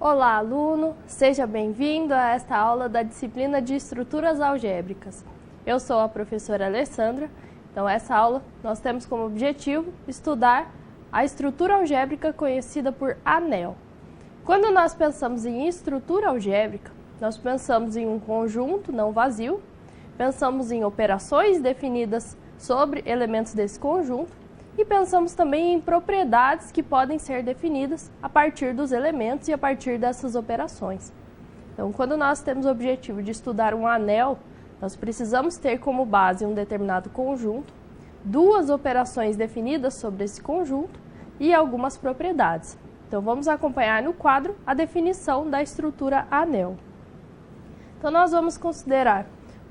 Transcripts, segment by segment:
Olá, aluno! Seja bem-vindo a esta aula da disciplina de Estruturas Algébricas. Eu sou a professora Alessandra. Então, essa aula nós temos como objetivo estudar a estrutura algébrica conhecida por anel. Quando nós pensamos em estrutura algébrica, nós pensamos em um conjunto não vazio, pensamos em operações definidas sobre elementos desse conjunto e pensamos também em propriedades que podem ser definidas a partir dos elementos e a partir dessas operações. Então, quando nós temos o objetivo de estudar um anel, nós precisamos ter como base um determinado conjunto, duas operações definidas sobre esse conjunto e algumas propriedades. Então, vamos acompanhar no quadro a definição da estrutura anel. Então, nós vamos considerar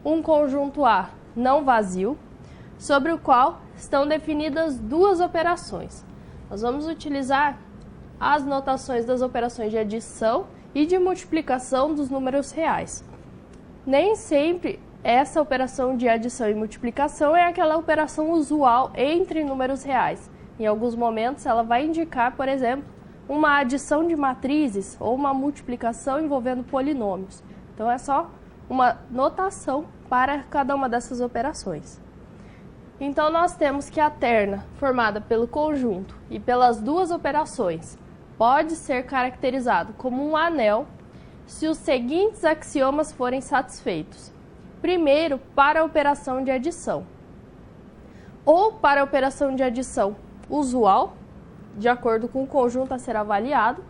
um conjunto A não vazio, sobre o qual estão definidas duas operações. Nós vamos utilizar as notações das operações de adição e de multiplicação dos números reais. Nem sempre essa operação de adição e multiplicação é aquela operação usual entre números reais. Em alguns momentos ela vai indicar, por exemplo, uma adição de matrizes ou uma multiplicação envolvendo polinômios. Então é só uma notação para cada uma dessas operações. Então, nós temos que a terna, formada pelo conjunto e pelas duas operações, pode ser caracterizado como um anel se os seguintes axiomas forem satisfeitos. Primeiro, para a operação de adição. Ou para a operação de adição usual, de acordo com o conjunto a ser avaliado,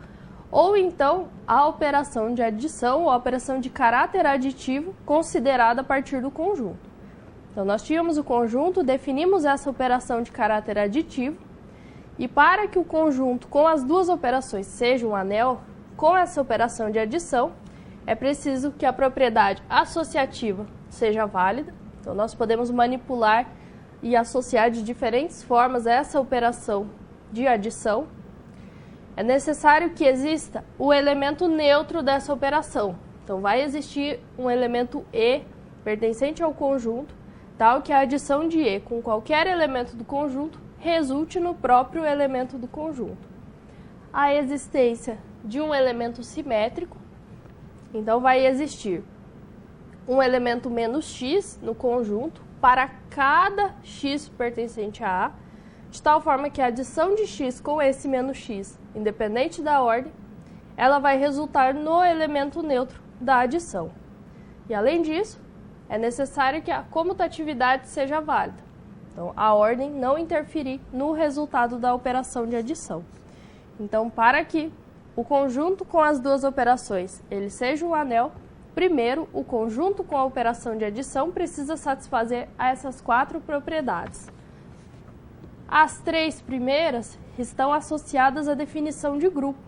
ou então a operação de adição ou a operação de caráter aditivo considerada a partir do conjunto. Então, nós tínhamos o conjunto, definimos essa operação de caráter aditivo, e para que o conjunto com as duas operações seja um anel, com essa operação de adição, é preciso que a propriedade associativa seja válida. Então, nós podemos manipular e associar de diferentes formas essa operação de adição. É necessário que exista o elemento neutro dessa operação. Então, vai existir um elemento E pertencente ao conjunto, tal que a adição de E com qualquer elemento do conjunto resulte no próprio elemento do conjunto. A existência de um elemento simétrico, então vai existir um elemento menos x no conjunto para cada x pertencente a A, de tal forma que a adição de x com esse menos x, independente da ordem, ela vai resultar no elemento neutro da adição. E além disso, é necessário que a comutatividade seja válida. Então, a ordem não interferir no resultado da operação de adição. Então, para que o conjunto com as duas operações ele seja um anel, primeiro, o conjunto com a operação de adição precisa satisfazer a essas quatro propriedades. As três primeiras estão associadas à definição de grupo.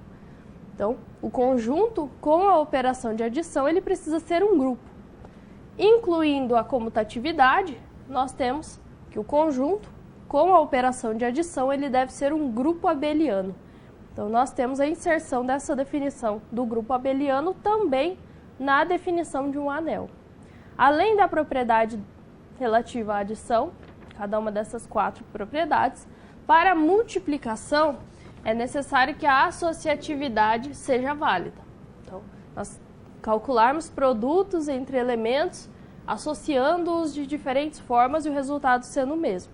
Então, o conjunto com a operação de adição ele precisa ser um grupo. Incluindo a comutatividade, nós temos que o conjunto com a operação de adição ele deve ser um grupo abeliano. Então, nós temos a inserção dessa definição do grupo abeliano também na definição de um anel. Além da propriedade relativa à adição, cada uma dessas quatro propriedades, para a multiplicação é necessário que a associatividade seja válida. Então, nós calcularmos produtos entre elementos, associando-os de diferentes formas e o resultado sendo o mesmo.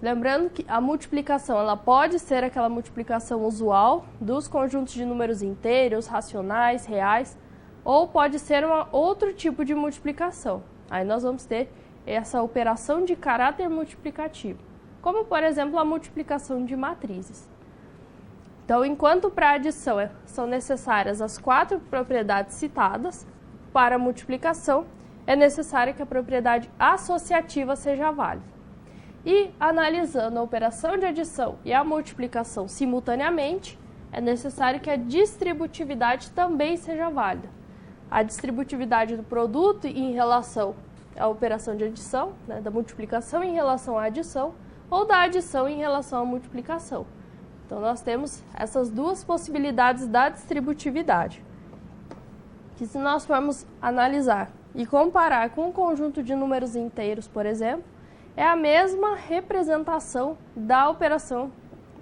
Lembrando que a multiplicação ela pode ser aquela multiplicação usual dos conjuntos de números inteiros, racionais, reais, ou pode ser outro tipo de multiplicação. Aí nós vamos ter essa operação de caráter multiplicativo, como, por exemplo, a multiplicação de matrizes. Então, enquanto para a adição são necessárias as quatro propriedades citadas, para a multiplicação é necessário que a propriedade associativa seja válida. E, analisando a operação de adição e a multiplicação simultaneamente, é necessário que a distributividade também seja válida. A distributividade do produto em relação à operação de adição, né, da multiplicação em relação à adição, ou da adição em relação à multiplicação. Então, nós temos essas duas possibilidades da distributividade, que se nós formos analisar e comparar com um conjunto de números inteiros, por exemplo, é a mesma representação da operação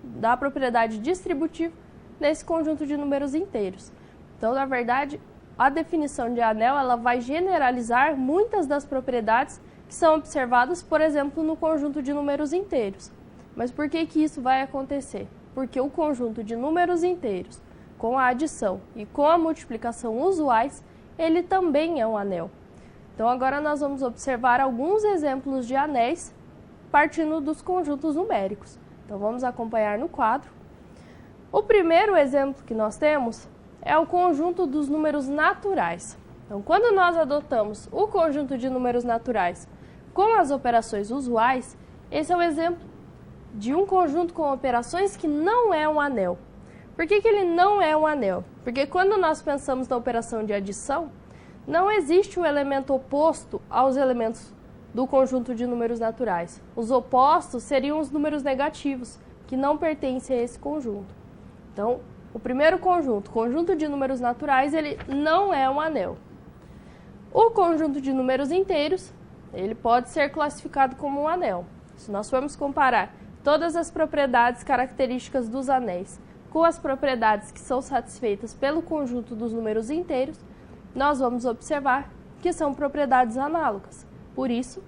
da propriedade distributiva nesse conjunto de números inteiros. Então, na verdade, a definição de anel ela vai generalizar muitas das propriedades que são observadas, por exemplo, no conjunto de números inteiros. Mas por que isso vai acontecer? Porque o conjunto de números inteiros, com a adição e com a multiplicação usuais, ele também é um anel. Então, agora nós vamos observar alguns exemplos de anéis partindo dos conjuntos numéricos. Então, vamos acompanhar no quadro. O primeiro exemplo que nós temos é o conjunto dos números naturais. Então, quando nós adotamos o conjunto de números naturais com as operações usuais, esse é o exemplo de um conjunto com operações que não é um anel. Por que ele não é um anel? Porque quando nós pensamos na operação de adição, não existe um elemento oposto aos elementos do conjunto de números naturais. Os opostos seriam os números negativos, que não pertencem a esse conjunto. Então, o primeiro conjunto, conjunto de números naturais, ele não é um anel. O conjunto de números inteiros, ele pode ser classificado como um anel. Se nós formos comparar todas as propriedades características dos anéis com as propriedades que são satisfeitas pelo conjunto dos números inteiros, nós vamos observar que são propriedades análogas. Por isso,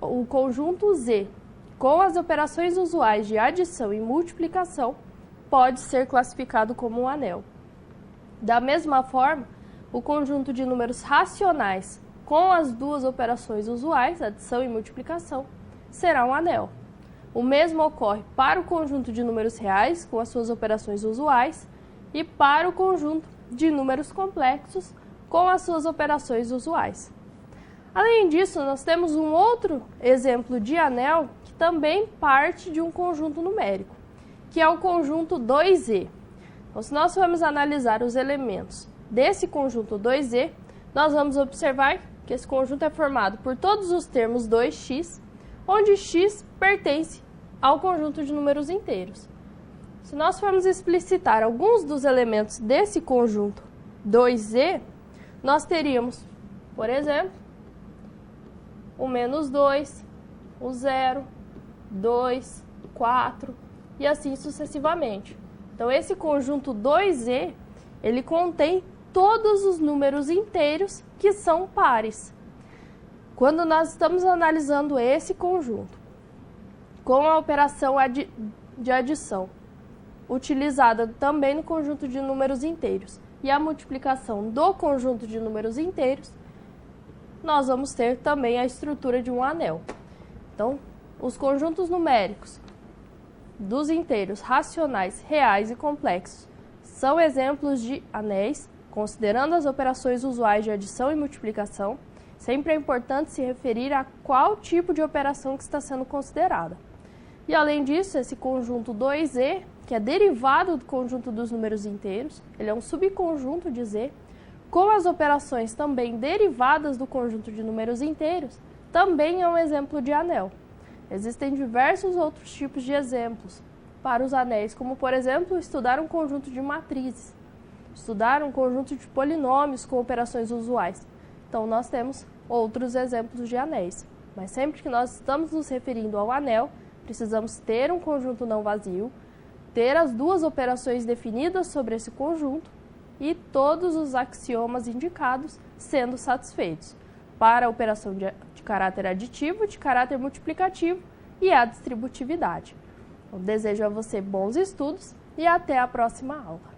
o conjunto Z, com as operações usuais de adição e multiplicação, pode ser classificado como um anel. Da mesma forma, o conjunto de números racionais com as duas operações usuais, adição e multiplicação, será um anel. O mesmo ocorre para o conjunto de números reais com as suas operações usuais e para o conjunto de números complexos com as suas operações usuais. Além disso, nós temos um outro exemplo de anel que também parte de um conjunto numérico, que é o conjunto 2Z. Então, se nós formos analisar os elementos desse conjunto 2Z, nós vamos observar que esse conjunto é formado por todos os termos 2x, onde x pertence ao conjunto de números inteiros. Se nós formos explicitar alguns dos elementos desse conjunto 2Z, nós teríamos, por exemplo, o menos 2, o 0, 2, 4 e assim sucessivamente. Então, esse conjunto 2Z, ele contém todos os números inteiros que são pares. Quando nós estamos analisando esse conjunto com a operação de adição, utilizada também no conjunto de números inteiros, e a multiplicação do conjunto de números inteiros, nós vamos ter também a estrutura de um anel. Então, os conjuntos numéricos dos inteiros racionais, reais e complexos são exemplos de anéis, considerando as operações usuais de adição e multiplicação. Sempre é importante se referir a qual tipo de operação que está sendo considerada. E além disso, esse conjunto 2Z, que é derivado do conjunto dos números inteiros, ele é um subconjunto de Z, com as operações também derivadas do conjunto de números inteiros, também é um exemplo de anel. Existem diversos outros tipos de exemplos para os anéis, como, por exemplo, estudar um conjunto de matrizes, estudar um conjunto de polinômios com operações usuais. Então, nós temos outros exemplos de anéis. Mas sempre que nós estamos nos referindo ao anel, precisamos ter um conjunto não vazio, ter as duas operações definidas sobre esse conjunto e todos os axiomas indicados sendo satisfeitos para a operação de caráter aditivo, de caráter multiplicativo e a distributividade. Eu desejo a você bons estudos e até a próxima aula.